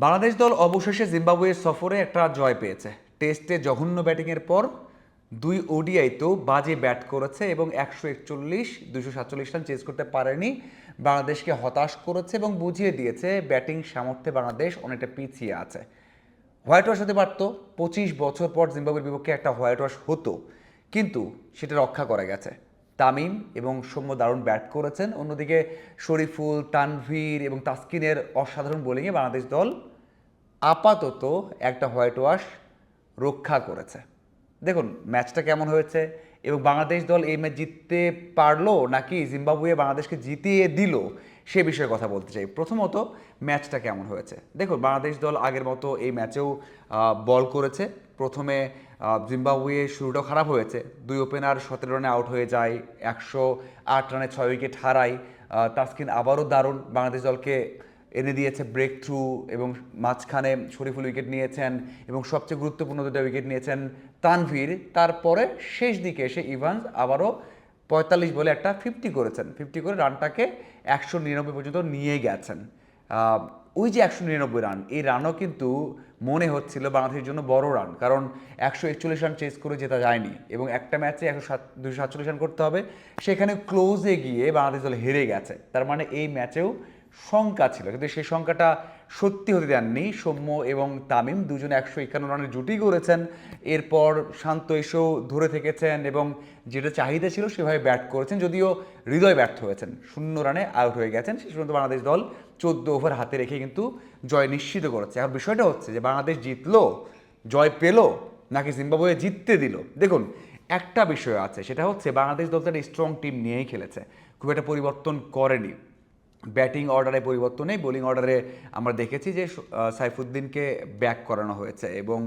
বাংলাদেশ দল অবশেষে জিম্বাবুয়ে সফরে একটা জয় পেয়েছে। টেস্টে জঘন্য ব্যাটিংয়ের পর 2 ওডিআইতেও বাজে ব্যাট করেছে এবং 141 247 রান চেজ করতে পারেনি। বাংলাদেশকে হতাশ করেছে এবং বুঝিয়ে দিয়েছে ব্যাটিং সামর্থ্যে বাংলাদেশ অনেকটা পিছিয়ে আছে। হোয়াইট ওয়াশ হতে পারতো, 25 বছর পর জিম্বাবুয়ের বিপক্ষে একটা হোয়াইট ওয়াশ হতো, কিন্তু সেটা রক্ষা করা গেছে। তামিম এবং সৌম্য দারুণ ব্যাট করেছেন, অন্যদিকে শরীফুল, তানভীর এবং তাসকিনের অসাধারণ বোলিংয়ে বাংলাদেশ দল আপাতত একটা হোয়াইট ওয়াশ রক্ষা করেছে। দেখুন ম্যাচটা কেমন হয়েছে এবং বাংলাদেশ দল এই ম্যাচ জিততে পারলো নাকি জিম্বাবুয়ে বাংলাদেশকে জিতিয়ে দিল সে বিষয়ে কথা বলতে চাই। প্রথমত ম্যাচটা কেমন হয়েছে দেখুন, বাংলাদেশ দল আগের মতো এই ম্যাচেও বল করেছে। প্রথমে জিম্বাবুয়ে শুরুটাও খারাপ হয়েছে, 2 ওপেনার 17 রানে আউট হয়ে যায়, 108 রানে 6 উইকেট হারায়। তাসকিন আবারও দারুণ বাংলাদেশ দলকে এনে দিয়েছে ব্রেক থ্রু, এবং মাঝখানে শরীফুল উইকেট নিয়েছেন এবং সবচেয়ে গুরুত্বপূর্ণ 2টা উইকেট নিয়েছেন তানভীর। তারপরে শেষ দিকে এসে ইভান্স আবারও 45 বলে একটা 50 করেছেন, 50 করে রানটাকে 199 পর্যন্ত নিয়ে গেছেন। ওই যে 199 রান, এই রানও কিন্তু মনে হচ্ছিল বাংলাদেশের জন্য বড় রান, কারণ 141 রান চেস করে জেতা যায়নি এবং একটা ম্যাচে 247 রান করতে হবে, সেখানে ক্লোজে গিয়ে বাংলাদেশ দল হেরে গেছে। তার মানে এই ম্যাচেও শঙ্কা ছিল, কিন্তু সেই শঙ্কাটা সত্যি হতে দেননি। সৌম্য এবং তামিম দুজনে 151 রানের জুটি করেছেন, এরপর শান্ত এসেও ধরে থেকেছেন এবং যেটা চাহিদা ছিল সেভাবে ব্যাট করেছেন, যদিও হৃদয় ব্যর্থ হয়েছেন, 0 রানে আউট হয়ে গেছেন। শেষ পর্যন্ত বাংলাদেশ দল 14 ওভার হাতে রেখে কিন্তু জয় নিশ্চিত করেছে। এখন বিষয়টা হচ্ছে যে বাংলাদেশ জিতলো, জয় পেল, নাকি জিম্বাবুয়ে জিততে দিল। দেখুন একটা বিষয় আছে, সেটা হচ্ছে বাংলাদেশ দল একটা স্ট্রং টিম নিয়েই খেলেছে, খুব একটা পরিবর্তন করেনি। ব্যাটিং অর্ডারে পরিবর্তন নেই, বোলিং অর্ডারে আমরা দেখেছি যে সাইফুদ্দিনকে ব্যাক করানো হয়েছে এবং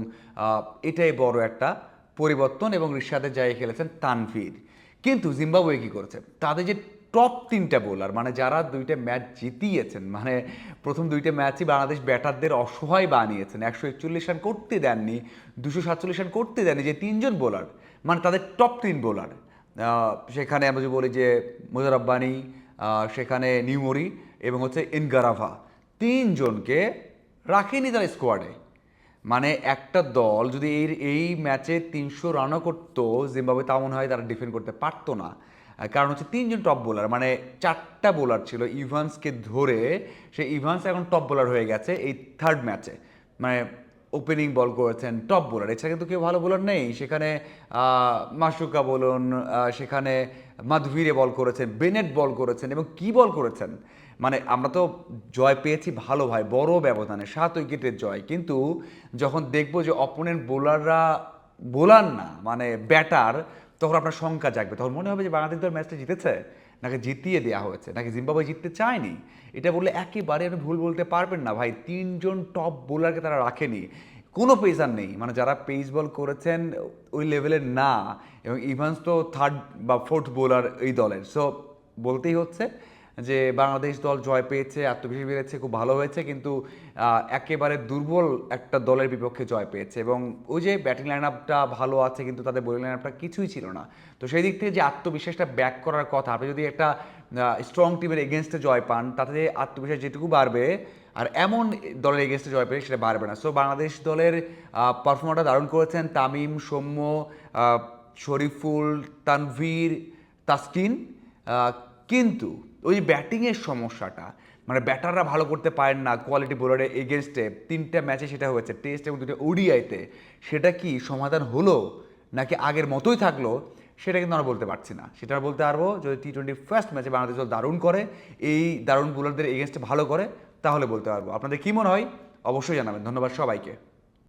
এটাই বড় একটা পরিবর্তন, এবং রিশাদের জায়গায় খেলেছেন তানভীর। কিন্তু জিম্বাবুয়ে কী করেছে, তাদের যে টপ 3টা বোলার, মানে যারা 2টা ম্যাচ জিতিয়েছেন, মানে প্রথম 2টা ম্যাচই বাংলাদেশ ব্যাটারদের অসহায় বানিয়েছেন, 141 রান করতে দেননি, 247 রান করতে দেননি, যে 3জন বোলার, মানে তাদের টপ 3 বোলার। সেখানে আমরা যদি বলি যে মোজার রব্বানি, সেখানে নিউমরি এবং হচ্ছে ইনগারাভা, 3জনকে রাখেনি তার স্কোয়াডে। মানে একটা দল যদি এই ম্যাচে 300 রানও করতো জিম্বাবুয়ে, তা মনে হয় তারা ডিফেন্ড করতে পারতো না। কারণ হচ্ছে 3জন টপ বোলার, মানে 4টা বোলার ছিল ইভান্সকে ধরে, সেই ইভান্স এখন টপ বোলার হয়ে গেছে এই 3rd ম্যাচে। মানে ওপেনিং বল করেছেন টপ বোলার, এছাড়া কিন্তু কেউ ভালো বোলার নেই সেখানে। মাসুকা বলুন, সেখানে মাধবীরে বল করেছেন, বেনেট বল করেছেন, এবং কি বল করেছেন। মানে আমরা তো জয় পেয়েছি ভালো ভাই, বড় ব্যবধানে 7 উইকেটের জয়, কিন্তু যখন দেখবো যে অপোনেন্ট বোলাররা বোলার না মানে ব্যাটার, তখন আপনার শঙ্কা জাগবে, তখন মনে হবে যে বাংলাদেশ দল ম্যাচটা জিতেছে নাকি জিতিয়ে দেওয়া হয়েছে, নাকি জিম্বাবুয়ে জিততে চায়নি। এটা বললে একেবারে আপনি ভুল বলতে পারবেন না ভাই, 3জন টপ বোলারকে তারা রাখেনি, কোনো পেসার নেই, মানে যারা পেস বল করেছেন ওই লেভেলের না, এবং ইভান্স তো 3rd বা 4th বোলার এই দলের। সো বলতেই হচ্ছে যে বাংলাদেশ দল জয় পেয়েছে, আত্মবিশ্বাস বেড়েছে, খুব ভালো হয়েছে, কিন্তু একেবারে দুর্বল একটা দলের বিপক্ষে জয় পেয়েছে। এবং ওই যে ব্যাটিং লাইন আপটা ভালো আছে, কিন্তু তাদের বোলিং লাইন আপটা কিছুই ছিল না। তো সেই দিক থেকে যে আত্মবিশ্বাসটা ব্যাক করার কথা, আপনি যদি একটা স্ট্রং টিমের এগেনস্টে জয় পান, তাতে আত্মবিশ্বাস যেটুকু বাড়বে, আর এমন দলের এগেনস্টে জয় পেলে সেটা বাড়বে না। সো বাংলাদেশ দলের পারফর্মারটা দারুণ করেছেন, তামিম, সৌম্য, শরীফুল, তানভীর, তাসকিন। কিন্তু ওই ব্যাটিংয়ের সমস্যাটা, মানে ব্যাটাররা ভালো করতে পারেন না কোয়ালিটি বোলারের এগেনস্টে, 3টা ম্যাচে সেটা হয়েছে, টেস্ট এবং 2টা ওডিআইতে। সেটা কি সমাধান হলো নাকি আগের মতোই থাকলো, সেটা কিন্তু আমরা বলতে পারছি না। সেটা বলতে পারবো যদি T20 ফার্স্ট ম্যাচে বাংলাদেশ দল দারুণ করে, এই দারুণ বোলারদের এগেনস্টে ভালো করে, তাহলে বলতে পারবো। আপনাদের কী মনে হয় অবশ্যই জানাবেন। ধন্যবাদ সবাইকে।